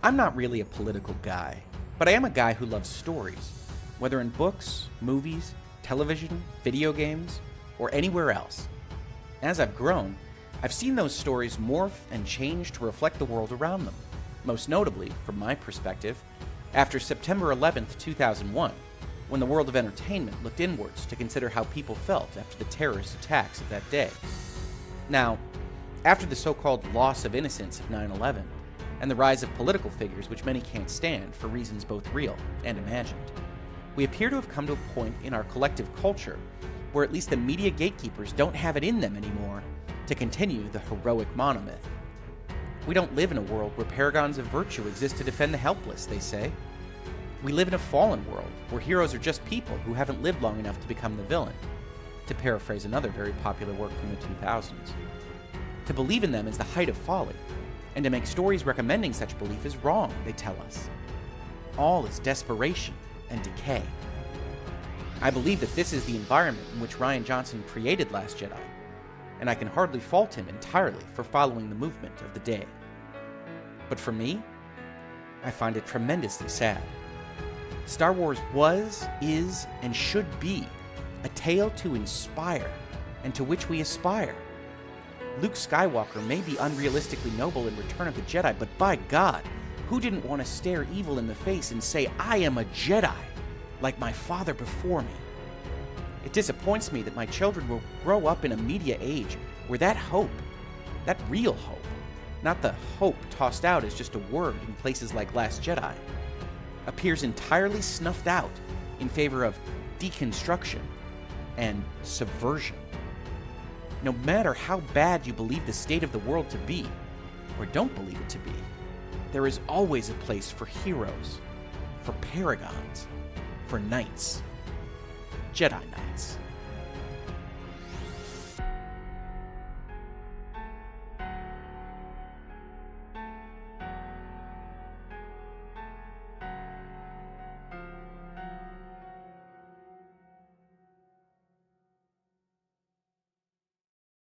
I'm not really a political guy, but I am a guy who loves stories, whether in books, movies, television, video games, or anywhere else. As I've grown, I've seen those stories morph and change to reflect the world around them, most notably, from my perspective, after September 11th, 2001, when the world of entertainment looked inwards to consider how people felt after the terrorist attacks of that day. Now, after the so-called loss of innocence of 9/11, and the rise of political figures which many can't stand for reasons both real and imagined, we appear to have come to a point in our collective culture where at least the media gatekeepers don't have it in them anymore to continue the heroic monomyth. We don't live in a world where paragons of virtue exist to defend the helpless, they say. We live in a fallen world where heroes are just people who haven't lived long enough to become the villain, to paraphrase another very popular work from the 2000s. To believe in them is the height of folly, and to make stories recommending such belief is wrong, they tell us. All is desperation and decay. I believe that this is the environment in which Rian Johnson created Last Jedi, and I can hardly fault him entirely for following the movement of the day. But for me, I find it tremendously sad. Star Wars was, is, and should be a tale to inspire and to which we aspire. Luke Skywalker may be unrealistically noble in Return of the Jedi, but by God, who didn't want to stare evil in the face and say, "I am a Jedi," like my father before me? It disappoints me that my children will grow up in a media age where that hope, that real hope, not the hope tossed out as just a word in places like Last Jedi, appears entirely snuffed out in favor of deconstruction and subversion. No matter how bad you believe the state of the world to be, or don't believe it to be, there is always a place for heroes, for paragons, for knights. Jedi Knights.